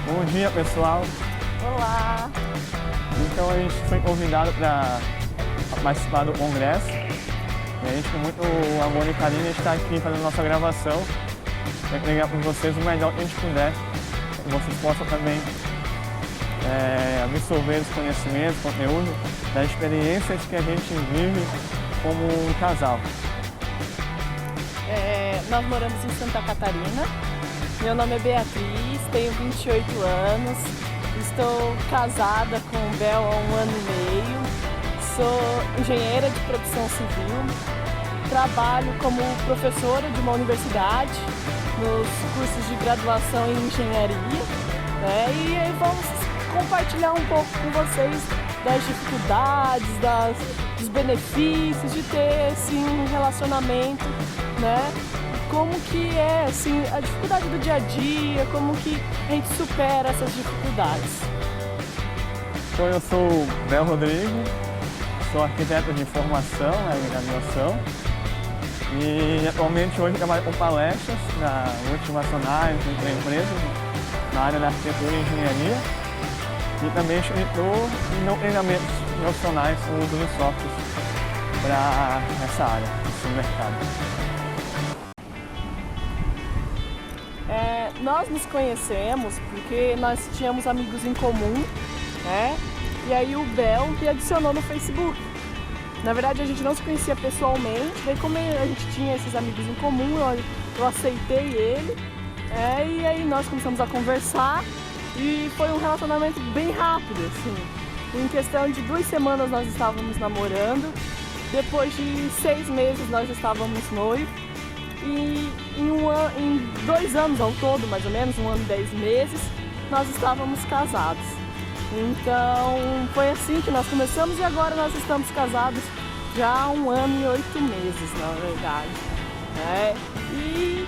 Bom dia, pessoal. Olá! Então a gente foi convidado para participar do congresso. E a gente com muito amor e carinho, a gente está aqui fazendo nossa gravação para entregar para vocês o melhor que a gente puder, para que vocês possam também absorver os conhecimentos, conteúdo, das experiências que a gente vive como um casal. Nós moramos em Santa Catarina. Meu nome é Beatriz, tenho 28 anos, estou casada com o Bel há 1 ano e meio, sou engenheira de produção civil, trabalho como professora de uma universidade nos cursos de graduação em engenharia, e aí vamos compartilhar um pouco com vocês das dificuldades, dos benefícios de ter assim, um relacionamento, como que é assim, a dificuldade do dia a dia, como que a gente supera essas dificuldades. Então, eu sou o Bel Rodrigo, sou arquiteto de formação, de graduação, e atualmente hoje trabalho com palestras na multinacionais, entre empresas, na área da arquitetura e engenharia, e também escritor e dou treinamentos profissionais com uso de softwares para essa área, esse mercado. Nós nos conhecemos porque nós tínhamos amigos em comum, e aí o Bel me adicionou no Facebook. Na verdade a gente não se conhecia pessoalmente, daí como a gente tinha esses amigos em comum, eu aceitei ele, e aí nós começamos a conversar e foi um relacionamento bem rápido, assim. Em questão de 2 semanas nós estávamos namorando, depois de 6 meses nós estávamos noivos. E em 2 anos ao todo, mais ou menos, 1 ano e 10 meses, nós estávamos casados. Então foi assim que nós começamos e agora nós estamos casados já há 1 ano e 8 meses, na verdade. E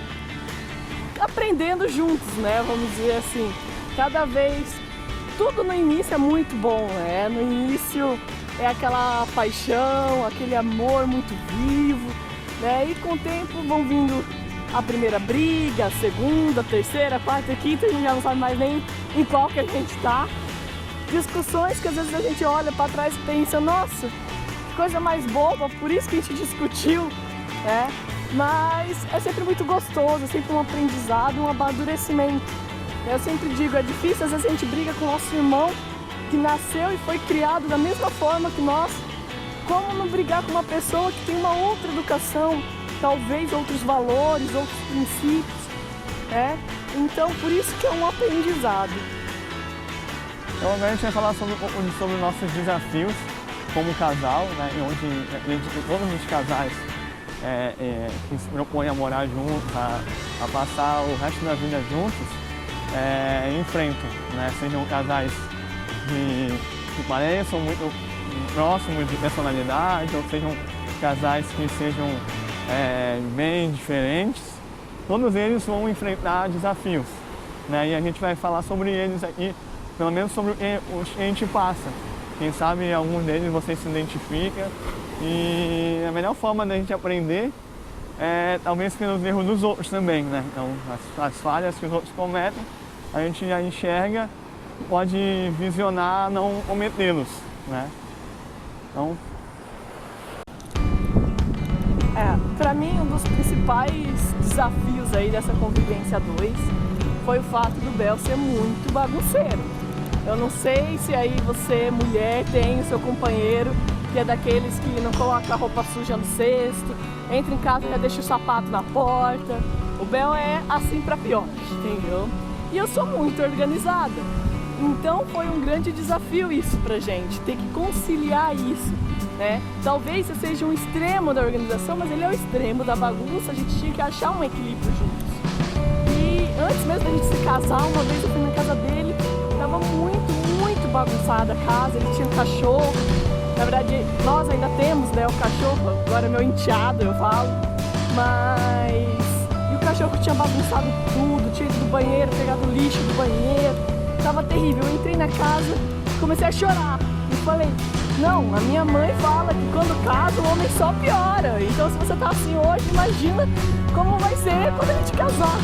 aprendendo juntos, vamos dizer assim. Cada vez, tudo no início é muito bom, no início é aquela paixão, aquele amor muito vivo. E com o tempo vão vindo a primeira briga, a segunda, a terceira, a quarta, a quinta, a gente já não sabe mais nem em qual que a gente está. Discussões que às vezes a gente olha para trás e pensa, nossa, que coisa mais boba, por isso que a gente discutiu, Mas é sempre muito gostoso, é sempre um aprendizado, um amadurecimento. Eu sempre digo, é difícil, às vezes a gente briga com o nosso irmão que nasceu e foi criado da mesma forma que nós. Como não brigar com uma pessoa que tem uma outra educação, talvez outros valores, outros princípios, Então, por isso que é um aprendizado. Então, agora a gente vai falar sobre nossos desafios como casal, onde acredito que todos os casais que se propõem a morar juntos, a passar o resto da vida juntos, enfrentam, sejam casais que pareçam muito próximos de personalidade, ou sejam casais que sejam bem diferentes, todos eles vão enfrentar desafios, e a gente vai falar sobre eles aqui, pelo menos sobre os que a gente passa. Quem sabe algum deles você se identifica, e a melhor forma da gente aprender é talvez pelos erros dos outros também, Então as falhas que os outros cometem, a gente já enxerga, pode visionar não cometê-los, Então, para mim, um dos principais desafios aí dessa convivência 2 foi o fato do Bel ser muito bagunceiro. Eu não sei se aí você, mulher, tem o seu companheiro que é daqueles que não coloca a roupa suja no cesto, entra em casa e já deixa o sapato na porta. O Bel é assim pra pior, entendeu? E eu sou muito organizada. Então foi um grande desafio isso pra gente, ter que conciliar isso, Talvez eu seja um extremo da organização, mas ele é o extremo da bagunça, a gente tinha que achar um equilíbrio juntos. E antes mesmo da gente se casar, uma vez eu fui na casa dele, tava muito bagunçada a casa, ele tinha um cachorro, na verdade nós ainda temos, o cachorro, agora é meu enteado, eu falo, mas... E o cachorro tinha bagunçado tudo, tinha ido do banheiro, pegado o lixo do banheiro, tava terrível. Eu entrei na casa, comecei a chorar e falei, não, a minha mãe fala que quando casa o homem só piora, então se você tá assim hoje, imagina como vai ser quando a gente casar.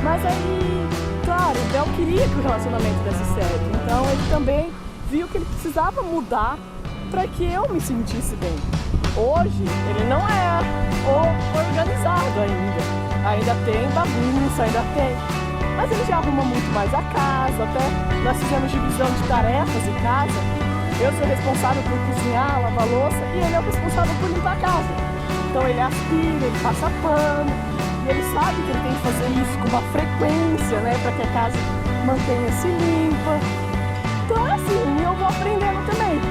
Mas aí, claro, claro, o Bel queria que o relacionamento desse certo. Então ele também viu que ele precisava mudar para que eu me sentisse bem. Hoje ele não é organizado ainda tem bagunça, ainda tem, mas ele já arruma muito mais a casa, até nós fizemos divisão de tarefas em casa. Eu sou responsável por cozinhar, lavar louça e ele é o responsável por limpar a casa. Então ele aspira, ele passa pano e ele sabe que ele tem que fazer isso com uma frequência, né, para que a casa mantenha-se limpa. Então é assim, eu vou aprendendo também.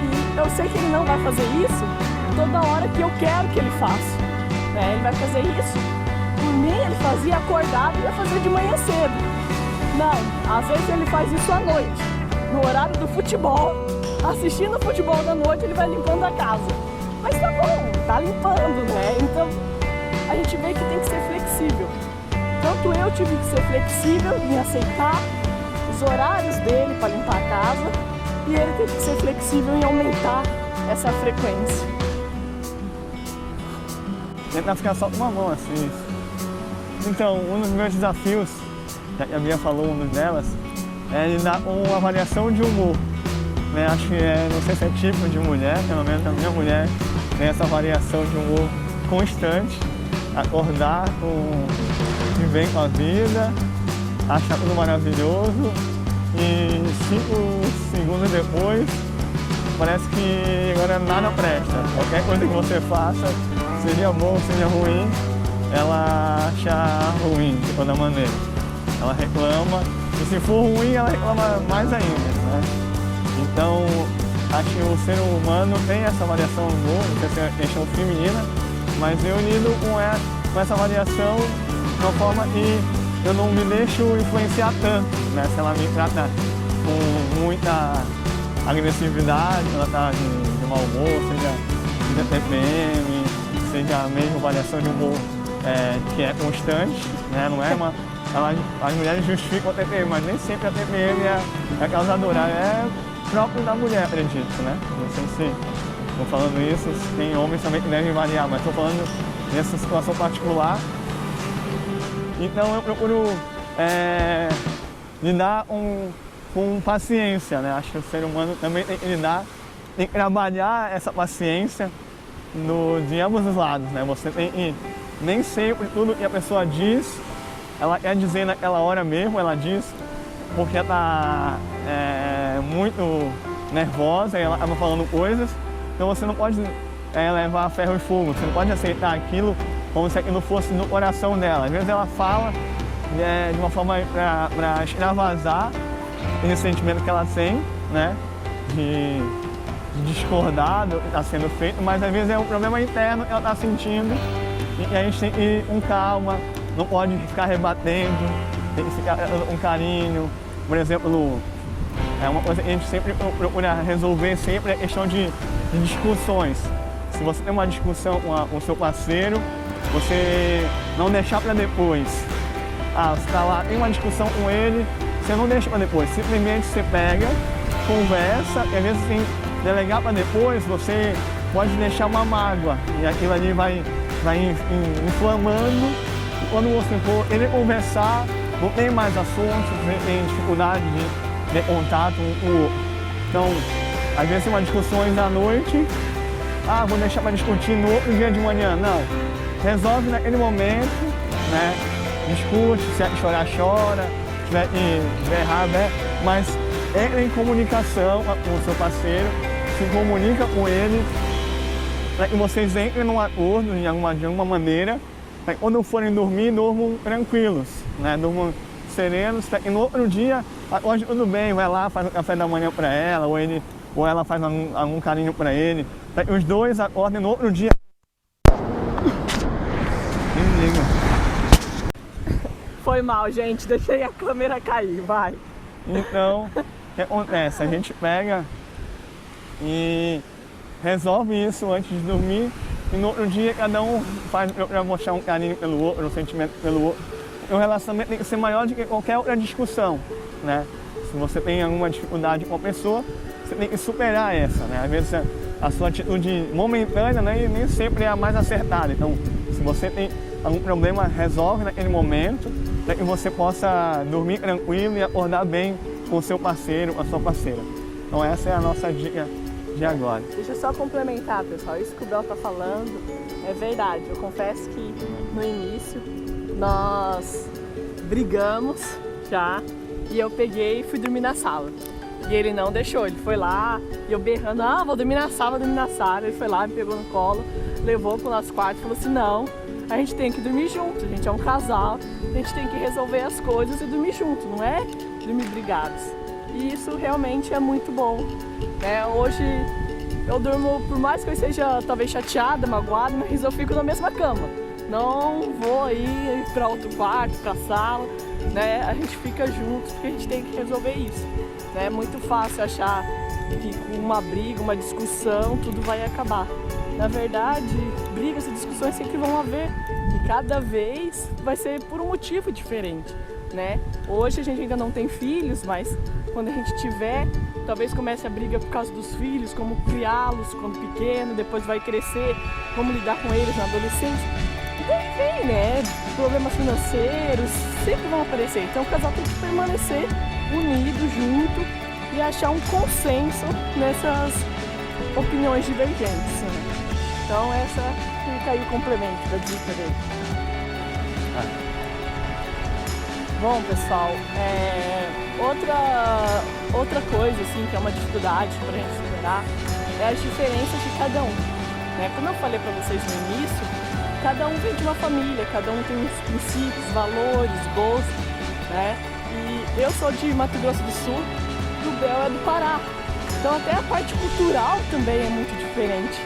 E eu sei que ele não vai fazer isso toda hora que eu quero que ele faça. Né? Ele vai fazer isso, por mim ele fazia acordado e ia fazer de manhã cedo. Não, às vezes ele faz isso à noite, no horário do futebol. Assistindo o futebol da noite ele vai limpando a casa. Mas tá bom, tá limpando, né? Então a gente vê que tem que ser flexível. Tanto eu tive que ser flexível em aceitar os horários dele para limpar a casa, e ele teve que ser flexível em aumentar essa frequência. Tentar ficar só com uma mão assim. Então, um dos meus desafios, já que a Bia falou uma delas, é de dar uma avaliação de humor. Né? Acho que não sei se é tipo de mulher, pelo menos a minha mulher tem essa variação de humor constante. Acordar de bem com a vida, achar tudo maravilhoso e 5 segundos depois parece que agora nada presta. Qualquer coisa que você faça, seja bom, seja ruim, ela acha ruim de toda maneira. Ela reclama, e se for ruim, ela reclama mais ainda. Né? Então, acho que o ser humano tem essa variação no humor, não sei se é questão feminina, mas eu lido com essa variação de uma forma que eu não me deixo influenciar tanto. Né? Se ela me trata com muita agressividade, ela está de mau humor, seja de TPM, seja mesmo variação de humor que é constante, né? Não é uma... as mulheres justificam a TPM, mas nem sempre a TPM é causadora, é próprio da mulher, acredito, né? Não sei se estou falando isso, tem homens também que devem variar, mas estou falando nessa situação particular. Então eu procuro lidar com paciência, né? Acho que o ser humano também tem que lidar, tem que trabalhar essa paciência de ambos os lados, né? Você tem que, nem sempre tudo que a pessoa diz, ela quer dizer naquela hora mesmo, ela diz porque ela está muito nervosa e ela estava falando coisas, então você não pode levar a ferro e fogo, você não pode aceitar aquilo como se aquilo fosse no coração dela. Às vezes ela fala de uma forma para extravasar esse sentimento que ela tem, né? De discordar do que está sendo feito, mas às vezes é um problema interno que ela está sentindo e a gente tem que ir com calma, não pode ficar rebatendo, tem que ficar com carinho. Por exemplo, uma coisa que a gente sempre procura resolver sempre é a questão de discussões. Se você tem uma discussão com o seu parceiro, você não deixar para depois. Você está lá, tem uma discussão com ele, você não deixa para depois, simplesmente você pega, conversa, e às vezes tem delegar para depois, você pode deixar uma mágoa e aquilo ali vai inflamando, e quando você for ele conversar, não tem mais assunto, tem dificuldade de contato com o outro. Então, às vezes tem uma discussões à noite, vou deixar para discutir no outro dia de manhã. Não, resolve naquele momento, né? Discute, se é chorar, chora, se tiver que berrar, mas entra em comunicação com o seu parceiro, se comunica com ele, para que vocês entrem num acordo de alguma maneira, para que quando forem dormir, durmam tranquilos, né? Durmam serenos, para que no outro dia acorde tudo bem, vai lá, faz um café da manhã para ela, ou ela faz algum carinho para ele, para que os dois acordem no outro dia. Foi mal, gente, deixei a câmera cair, vai. Então, o que acontece? A gente pega e resolve isso antes de dormir e no outro dia cada um faz para mostrar um carinho pelo outro, um sentimento pelo outro. O relacionamento tem que ser maior do que qualquer outra discussão, né? Se você tem alguma dificuldade com a pessoa, você tem que superar essa, né? Às vezes a sua atitude momentânea, né, nem sempre é a mais acertada. Então, se você tem algum problema, resolve naquele momento, para que você possa dormir tranquilo e acordar bem com o seu parceiro, com a sua parceira. Então essa é a nossa dica de agora. Deixa eu só complementar, pessoal, isso que o Bel tá falando é verdade. Eu confesso que no início nós brigamos já e eu peguei e fui dormir na sala. E ele não deixou, ele foi lá e eu berrando, vou dormir na sala, vou dormir na sala. Ele foi lá, me pegou no colo, levou pro nosso quarto e falou assim, não, a gente tem que dormir junto, a gente é um casal, a gente tem que resolver as coisas e dormir junto, não é dormir brigados. E isso realmente é muito bom, né? Hoje eu durmo, por mais que eu esteja talvez chateada, magoada, mas eu fico na mesma cama. Não vou aí para outro quarto, para a sala, né? A gente fica juntos porque a gente tem que resolver isso. Né? É muito fácil achar que com uma briga, uma discussão, tudo vai acabar. Na verdade, brigas e discussões sempre vão haver e cada vez vai ser por um motivo diferente, né? Hoje a gente ainda não tem filhos, mas quando a gente tiver, talvez comece a briga por causa dos filhos, como criá-los quando pequeno, depois vai crescer, como lidar com eles na adolescência. E daí vem, né? Problemas financeiros sempre vão aparecer. Então o casal tem que permanecer unido, junto e achar um consenso nessas opiniões divergentes, né? Então essa fica aí o complemento da dica dele. Bom, pessoal, outra coisa assim, que é uma dificuldade para a gente superar é as diferenças de cada um, né? Como eu falei para vocês no início, cada um vem de uma família, cada um tem uns princípios, valores, gostos, né? E eu sou de Mato Grosso do Sul e o Bel é do Pará. Então até a parte cultural também é muito diferente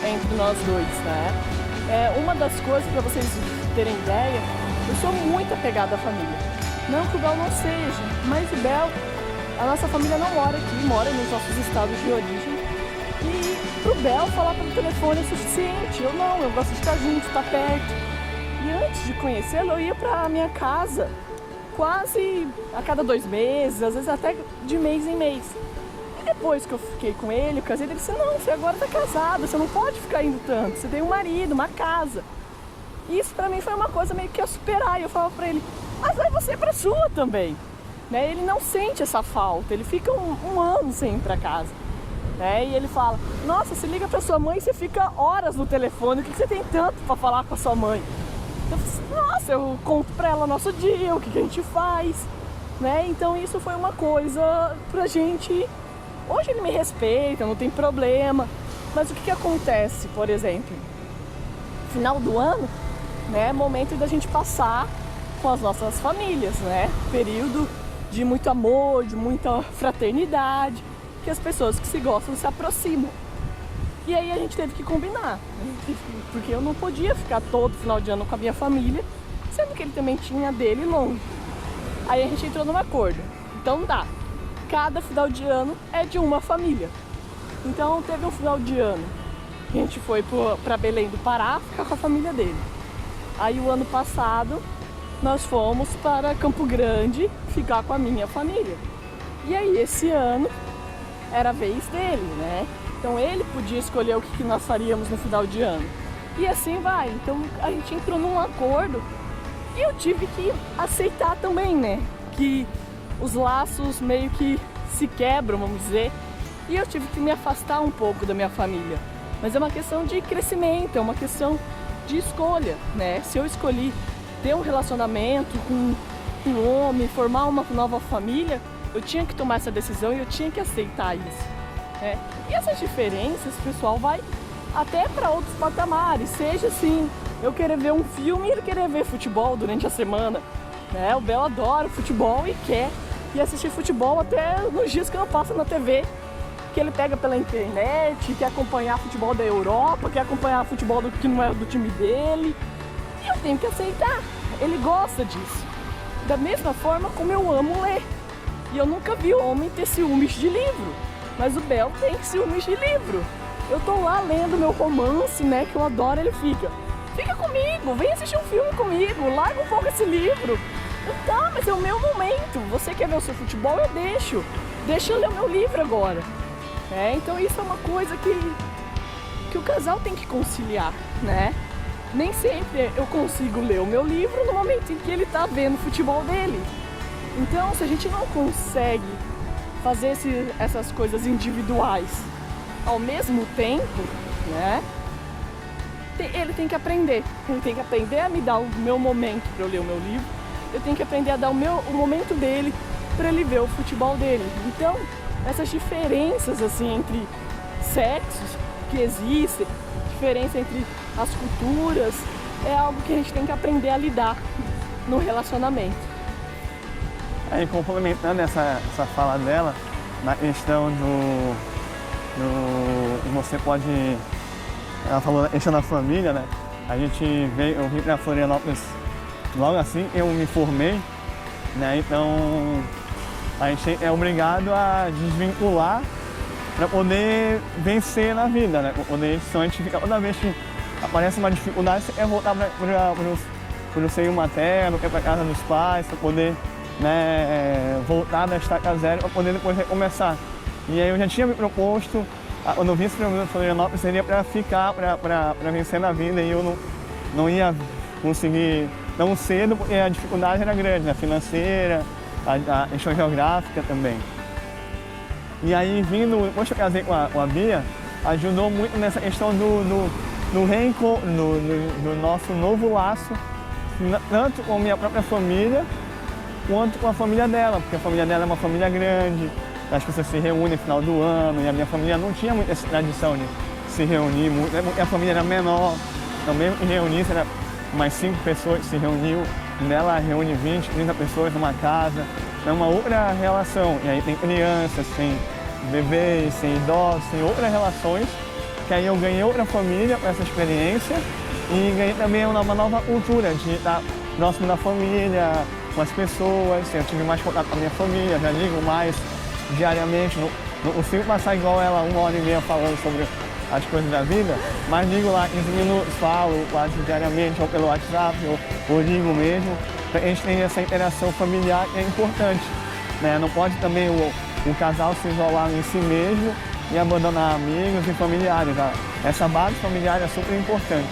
entre nós dois, né? Uma das coisas, para vocês terem ideia, eu sou muito apegada à família. Não que o Bel não seja, mas o Bel, a nossa família não mora aqui, mora nos nossos estados de origem. E pro Bel falar pelo telefone é suficiente. Eu gosto de estar junto, estar perto. E antes de conhecê-lo, eu ia pra minha casa quase a cada 2 meses, às vezes até de mês em mês. E depois que eu fiquei com ele, eu casei, ele disse, não, você agora tá casada, você não pode ficar indo tanto, você tem um marido, uma casa. E isso pra mim foi uma coisa meio que a superar. E eu falava pra ele, mas vai você pra sua também. Né? Ele não sente essa falta, ele fica um ano sem ir pra casa. Né? E ele fala, nossa, você liga pra sua mãe e você fica horas no telefone, o que você tem tanto pra falar com a sua mãe? Eu falei, nossa, eu conto pra ela nosso dia, o que a gente faz. Né? Então isso foi uma coisa pra gente. Hoje ele me respeita, não tem problema. Mas o que acontece, por exemplo? Final do ano, né? Momento da gente passar com as nossas famílias, né? Período de muito amor, de muita fraternidade, que as pessoas que se gostam se aproximam. E aí a gente teve que combinar, porque eu não podia ficar todo final de ano com a minha família, sendo que ele também tinha dele longe. Aí a gente entrou num acordo. Então cada final de ano é de uma família. Então teve um final de ano que a gente foi para Belém do Pará ficar com a família dele. Aí o ano passado nós fomos para Campo Grande ficar com a minha família. E aí esse ano era a vez dele, né? Então ele podia escolher o que nós faríamos no final de ano. E assim vai. Então a gente entrou num acordo e eu tive que aceitar também, né? Que os laços meio que se quebram, vamos dizer. E eu tive que me afastar um pouco da minha família. Mas é uma questão de crescimento, é uma questão de escolha, né? Se eu escolhi ter um relacionamento com um homem, formar uma nova família, eu tinha que tomar essa decisão e eu tinha que aceitar isso, né? E essas diferenças, pessoal, vai até para outros patamares. Seja assim, eu querer ver um filme e ele querer ver futebol durante a semana, né? O Bel adora futebol e quer ir assistir futebol até nos dias que não passa na TV, que ele pega pela internet, quer acompanhar futebol da Europa, quer acompanhar futebol que não é do time dele. E eu tenho que aceitar, ele gosta disso. Da mesma forma como eu amo ler. E eu nunca vi homem ter ciúmes de livro, mas o Bel tem ciúmes de livro. Eu tô lá lendo meu romance, né, que eu adoro, ele fica comigo, vem assistir um filme comigo, larga um pouco esse livro. Tá, mas é o meu momento, você quer ver o seu futebol, eu deixo. Deixa eu ler o meu livro agora. Então isso é uma coisa que o casal tem que conciliar, né? nem sempre eu consigo ler o meu livro no momento em que ele está vendo o futebol dele. Então, se a gente não consegue fazer essas coisas individuais ao mesmo tempo, né? Ele tem que aprender. Ele tem que aprender a me dar o meu momento para eu ler o meu livro. Eu tenho que aprender a dar o momento dele para ele ver o futebol dele. Então, essas diferenças assim entre sexos que existem, diferença entre as culturas, é algo que a gente tem que aprender a lidar no relacionamento. Aí, complementando essa fala dela, na questão você pode... Ela falou da questão da família, né? Eu vim para Florianópolis logo assim eu me formei, né? Então a gente é obrigado a desvincular para poder vencer na vida, né? Para poder, senão a gente fica, toda vez que aparece uma dificuldade, você quer voltar para o seio materno, quer para casa dos pais, para poder, né, voltar da estaca zero, para poder depois recomeçar. E aí eu já tinha me proposto, quando eu vim para Florianópolis, seria para ficar, para vencer na vida, e eu não ia conseguir tão cedo, porque a dificuldade era grande, né? Financeira, a questão geográfica também. E aí, depois que eu casei com a Bia, ajudou muito nessa questão do nosso novo laço, tanto com a minha própria família, quanto com a família dela, porque a família dela é uma família grande, as pessoas se reúnem no final do ano, e a minha família não tinha muita essa tradição de se reunir muito, a família era menor, então mesmo que reunisse, era umas 5 pessoas que se reuniam, nela reúne 20, 30 pessoas numa casa, é uma outra relação, e aí tem crianças, tem bebês, tem idosos, tem outras relações, que aí eu ganhei outra família com essa experiência e ganhei também uma nova cultura de estar próximo da família, com as pessoas, eu tive mais contato com a minha família, já ligo mais diariamente, não consigo passar igual ela 1h30 falando sobre as coisas da vida, mas ligo lá 15 minutos, falo quase diariamente, ou pelo WhatsApp, ou ligo mesmo. A gente tem essa interação familiar que é importante, né? Não pode também o casal se isolar em si mesmo e abandonar amigos e familiares. Tá? Essa base familiar é super importante.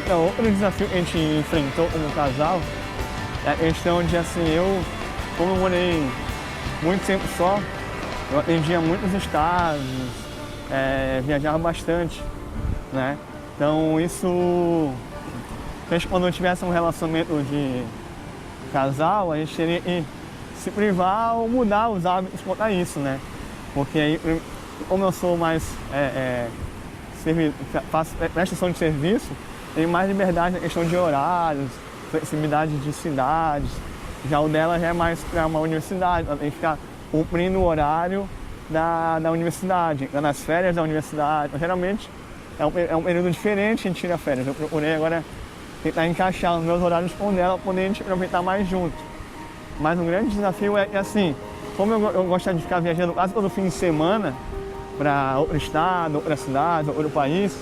Então, outro desafio que a gente enfrentou como casal é a questão de, assim, como eu morei muito tempo só, eu atendia muitos estados, viajava bastante, né? Então isso fez que quando eu tivesse um relacionamento de casal, a gente teria que se privar ou mudar os hábitos quanto a isso, né? Porque aí, como eu sou mais, faço prestação de serviço, tenho mais liberdade na questão de horários, flexibilidade de cidades. Já o dela já é mais para uma universidade, ela tem que ficar cumprindo o horário da universidade, nas férias da universidade. Geralmente é um período diferente, a gente tira férias. Eu procurei agora tentar encaixar os meus horários com o dela, poder a gente aproveitar mais junto. Mas um grande desafio é que, assim, como eu gosto de ficar viajando quase todo fim de semana para outro estado, outra cidade, outro país,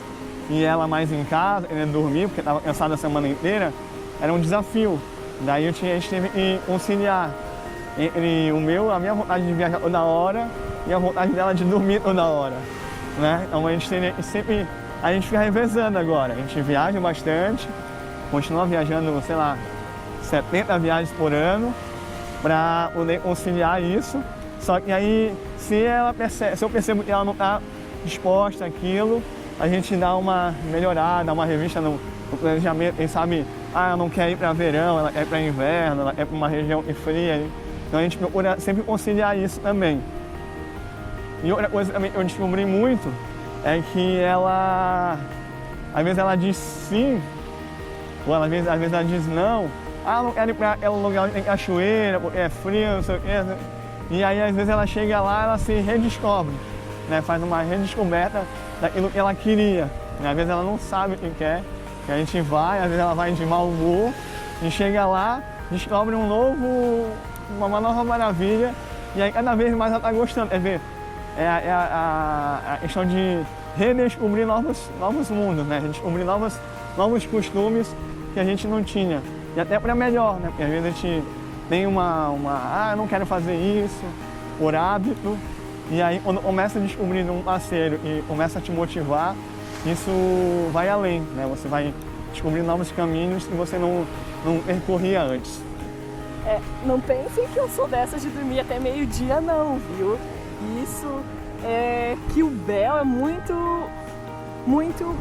e ela mais em casa, querendo dormir, porque estava cansada a semana inteira, era um desafio. Daí a gente teve que conciliar entre a minha vontade de viajar toda hora e a vontade dela de dormir toda hora, né? Então a gente fica revezando agora, a gente viaja bastante, continua viajando, sei lá, 70 viagens por ano para poder conciliar isso, só que aí se eu percebo que ela não está disposta àquilo, a gente dá uma melhorada, dá uma revista no planejamento, quem sabe, ela não quer ir para verão, ela quer ir para inverno, ela quer ir para uma região fria. Então a gente procura sempre conciliar isso também. E outra coisa também que eu descobri muito é que às vezes ela diz sim, ou às vezes ela diz não. Não quero ir para aquele lugar onde tem cachoeira, porque é frio, não sei o quê. E aí às vezes ela chega lá, ela se redescobre, né? Faz uma redescoberta daquilo que ela queria. Às vezes ela não sabe o que quer, que a gente vai, às vezes ela vai de mau humor e chega lá, descobre uma nova maravilha, e aí cada vez mais ela está gostando. Quer ver? A questão de redescobrir novos mundos, né? Redescobrir novos costumes que a gente não tinha. E até para melhor, né? Porque às vezes a gente tem eu não quero fazer isso, por hábito, e aí quando começa a descobrir um parceiro e começa a te motivar, isso vai além, né? Você vai descobrir novos caminhos que você não percorria antes. Não pensem que eu sou dessas de dormir até meio-dia não, viu? Isso é que o Bel é muito,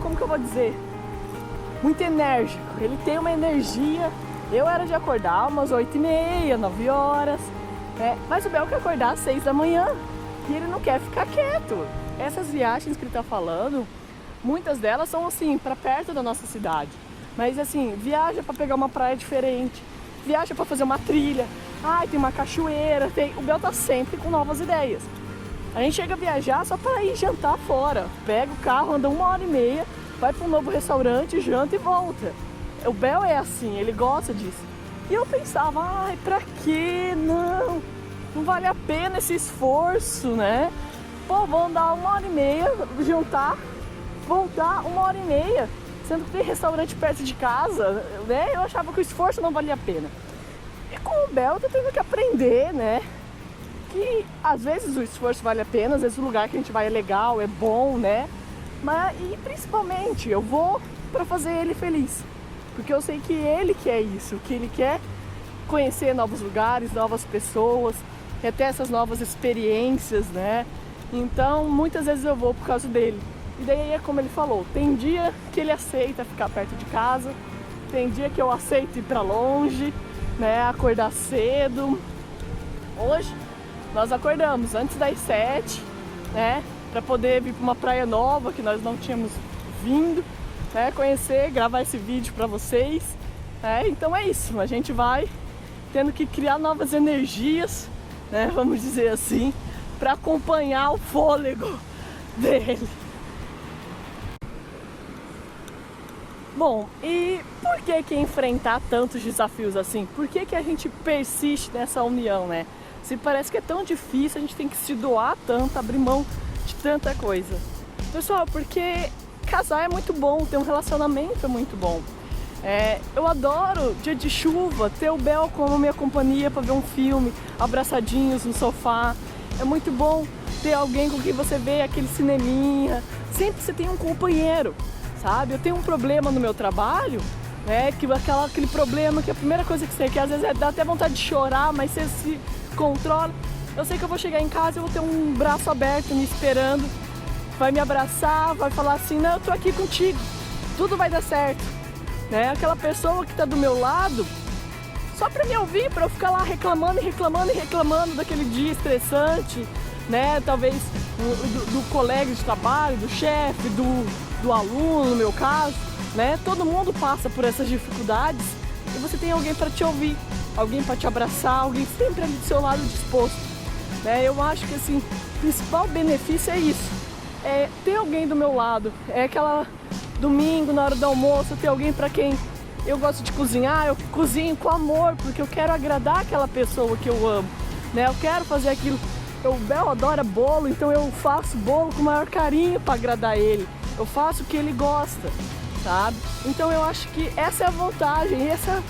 como que eu vou dizer? Muito enérgico. Ele tem uma energia. Eu era de acordar umas 8h30, 9 horas, né? Mas o Bel quer acordar às 6 da manhã e ele não quer ficar quieto. Essas viagens que ele tá falando, muitas delas são assim, para perto da nossa cidade. Mas assim, viaja para pegar uma praia diferente, viaja para fazer uma trilha, tem uma cachoeira, o Bel tá sempre com novas ideias. A gente chega a viajar só para ir jantar fora, pega o carro, anda 1h30, vai para um novo restaurante, janta e volta. O Bel é assim, ele gosta disso. E eu pensava, pra quê? Não vale a pena esse esforço, né? Pô, vou andar 1h30, jantar, voltar 1h30, sendo que tem restaurante perto de casa, né? Eu achava que o esforço não valia a pena. E com o Bel eu tô tendo que aprender, né? Que às vezes o esforço vale a pena, às vezes o lugar que a gente vai é legal, é bom, né? E principalmente eu vou pra fazer ele feliz. Porque eu sei que ele quer isso, que ele quer conhecer novos lugares, novas pessoas, quer ter essas novas experiências, né? Então muitas vezes eu vou por causa dele. E daí é como ele falou, tem dia que ele aceita ficar perto de casa, tem dia que eu aceito ir pra longe, né? Acordar cedo. Hoje nós acordamos antes das 7, né? Pra poder vir pra uma praia nova que nós não tínhamos vindo, né? Conhecer, gravar esse vídeo pra vocês. Então é isso, a gente vai tendo que criar novas energias, né? Vamos dizer assim, pra acompanhar o fôlego dele. Bom, e por que enfrentar tantos desafios assim? Por que a gente persiste nessa união, né? Se parece que é tão difícil, a gente tem que se doar tanto, abrir mão de tanta coisa. Pessoal, porque casar é muito bom, ter um relacionamento é muito bom. Eu adoro dia de chuva, ter o Bel como minha companhia para ver um filme, abraçadinhos no sofá. É muito bom ter alguém com quem você vê aquele cineminha. Sempre você tem um companheiro, sabe? Eu tenho um problema no meu trabalho, né? Aquele problema que a primeira coisa que você quer, às vezes dá até vontade de chorar, mas você se controla. Eu sei que eu vou chegar em casa e vou ter um braço aberto me esperando, vai me abraçar, vai falar assim, não, eu tô aqui contigo, tudo vai dar certo, né? Aquela pessoa que tá do meu lado, só pra me ouvir, pra eu ficar lá reclamando daquele dia estressante, né? Talvez do colega de trabalho, do chefe, do aluno, no meu caso, né? Todo mundo passa por essas dificuldades e você tem alguém pra te ouvir, alguém pra te abraçar, alguém sempre ali do seu lado disposto, né? Eu acho que assim, o principal benefício é isso, é ter alguém do meu lado, é aquela domingo na hora do almoço, ter alguém pra quem eu gosto de cozinhar, eu cozinho com amor, porque eu quero agradar aquela pessoa que eu amo, né? Eu quero fazer aquilo. O Bel adora bolo, então eu faço bolo com o maior carinho para agradar ele. Eu faço o que ele gosta, sabe? Então eu acho que essa é a vantagem, essa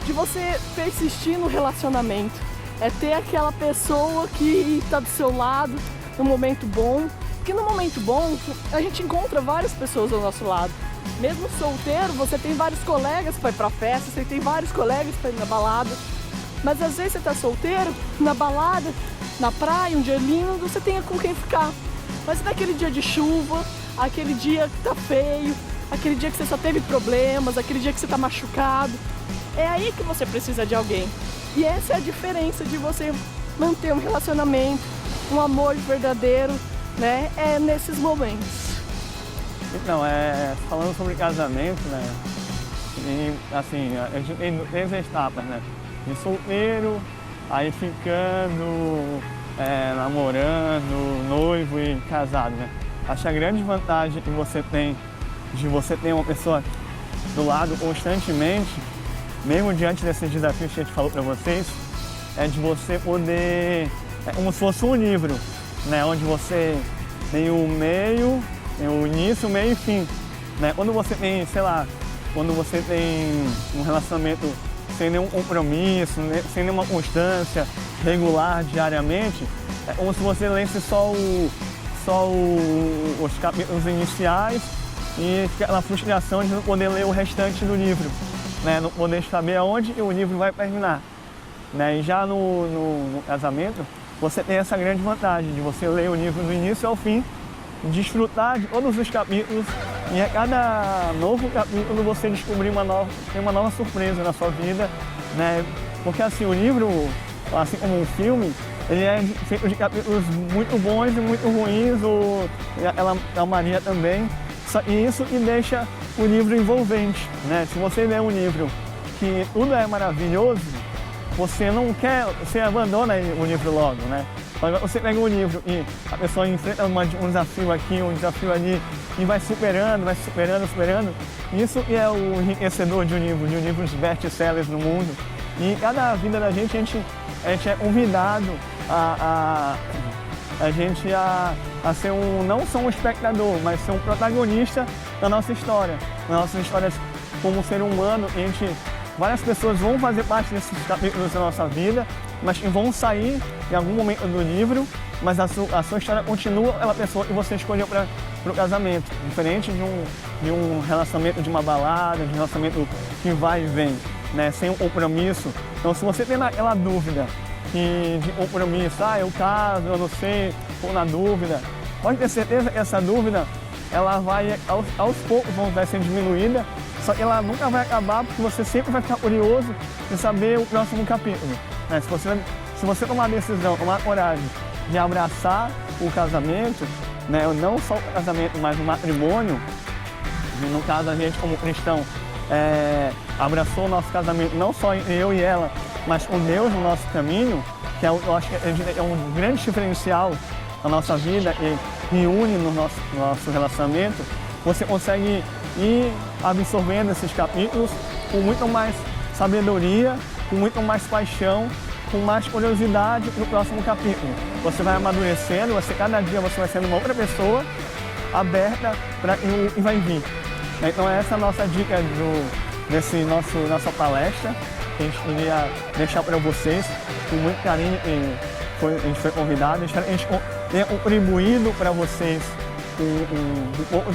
de você persistir no relacionamento. É ter aquela pessoa que está do seu lado no momento bom. Porque no momento bom, a gente encontra várias pessoas ao nosso lado. Mesmo solteiro, você tem vários colegas para ir pra festa, você tem vários colegas para ir na balada. Mas às vezes você tá solteiro, na balada, na praia, um dia lindo, você tem com quem ficar. Mas naquele dia de chuva, aquele dia que tá feio, aquele dia que você só teve problemas, aquele dia que você tá machucado, é aí que você precisa de alguém. E essa é a diferença de você manter um relacionamento, um amor verdadeiro, né? É nesses momentos. Então, falando sobre casamento, né? E, assim, a gente tem 3 etapas, né? De solteiro, aí ficando, namorando, noivo e casado, né? Acho que a grande vantagem que você tem de você ter uma pessoa do lado constantemente, mesmo diante desses desafios que a gente falou para vocês, é de você poder, como se fosse um livro, né? Onde você tem o meio, tem o início, o meio e fim, né? Quando você tem, sei lá, quando você tem um relacionamento sem nenhum compromisso, sem nenhuma constância regular diariamente, é como se você lesse só os capítulos iniciais e fica aquela frustração de não poder ler o restante do livro, né? Não poder saber aonde o livro vai terminar, né? E já no casamento, você tem essa grande vantagem de você ler o livro do início ao fim, desfrutar de todos os capítulos, e a cada novo capítulo você descobrir tem uma nova surpresa na sua vida, né? Porque assim, o livro, assim como um filme, ele é feito de capítulos muito bons e muito ruins, a Maria também. E isso que deixa o livro envolvente, né? Se você lê um livro que tudo é maravilhoso, você não quer, você abandona o livro logo, né? Você pega um livro e a pessoa enfrenta um desafio aqui, um desafio ali, e vai superando. Isso é o enriquecedor de um livro dos best-sellers no mundo. E cada vida da gente, a gente é convidado a ser não só um espectador, mas ser um protagonista da nossa história. Na nossa história como ser humano, várias pessoas vão fazer parte desses capítulos da nossa vida, mas vão sair em algum momento do livro, mas a sua história continua pela pessoa que você escolheu para o casamento. Diferente de um relacionamento de uma balada, de um relacionamento que vai e vem, né, sem um compromisso. Então, se você tem aquela dúvida de compromisso, eu caso, eu não sei, estou na dúvida, pode ter certeza que essa dúvida, ela vai, aos poucos, vai ser diminuída, só que ela nunca vai acabar, porque você sempre vai ficar curioso de saber o próximo capítulo, né? Se você tomar a decisão, tomar a coragem de abraçar o casamento, né, não só o casamento, mas o matrimônio, e no caso a gente como cristão abraçou o nosso casamento, não só eu e ela, mas com Deus no nosso caminho, que eu acho que é um grande diferencial na nossa vida e une no nosso relacionamento. Você consegue ir absorvendo esses capítulos com muito mais sabedoria, com muito mais paixão, com mais curiosidade no próximo capítulo. Você vai amadurecendo, cada dia você vai sendo uma outra pessoa aberta e vai vir. Então essa é a nossa dica nossa palestra, que a gente queria deixar para vocês com muito carinho. A gente foi convidado, a gente tenha contribuído para vocês um pouco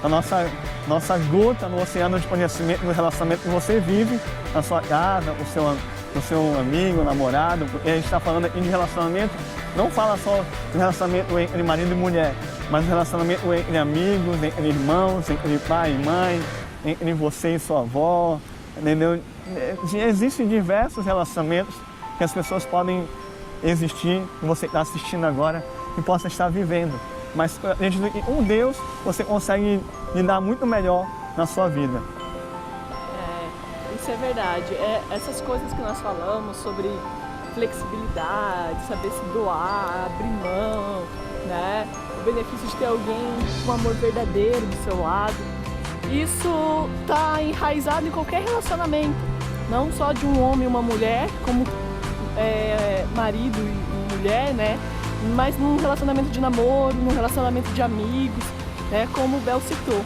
da nossa gota no oceano de conhecimento do relacionamento que você vive na sua casa, o seu amigo, namorado. Porque a gente está falando aqui de relacionamento, não fala só de relacionamento entre marido e mulher, mas de relacionamento entre amigos, entre irmãos, entre pai e mãe, entre você e sua avó, entendeu? Existem diversos relacionamentos que as pessoas podem existir, que você está assistindo agora, que possa estar vivendo. Mas dentro de um Deus, você consegue lidar muito melhor na sua vida. Isso é verdade. Essas coisas que nós falamos sobre flexibilidade, saber se doar, abrir mão, né? O benefício de ter alguém com amor verdadeiro do seu lado. Isso está enraizado em qualquer relacionamento, não só de um homem e uma mulher, como marido e mulher, né? Mas num relacionamento de namoro, num relacionamento de amigos, né? Como o Bel citou.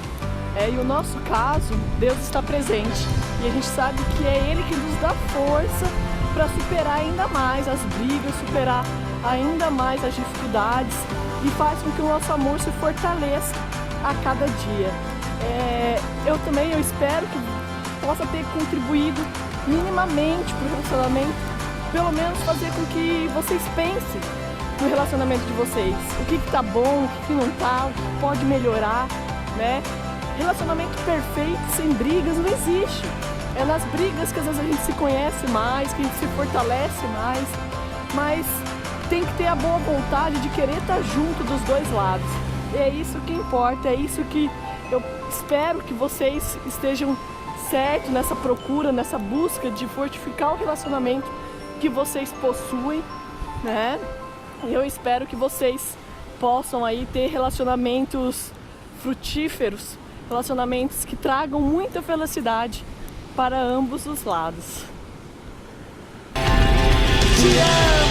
E o nosso caso, Deus está presente e a gente sabe que é Ele que nos dá força para superar ainda mais as brigas, superar ainda mais as dificuldades e faz com que o nosso amor se fortaleça a cada dia. Eu espero que possa ter contribuído minimamente para o relacionamento, pelo menos fazer com que vocês pensem no relacionamento de vocês, o que está bom, o que não está, o que pode melhorar, né? Relacionamento perfeito, sem brigas, não existe. É nas brigas que às vezes a gente se conhece mais, que a gente se fortalece mais, mas tem que ter a boa vontade de querer estar junto dos dois lados. E é isso que importa, é isso que eu espero que vocês estejam certos nessa procura, nessa busca de fortificar o relacionamento que vocês possuem, né? Eu espero que vocês possam aí ter relacionamentos frutíferos, relacionamentos que tragam muita felicidade para ambos os lados. Te amo!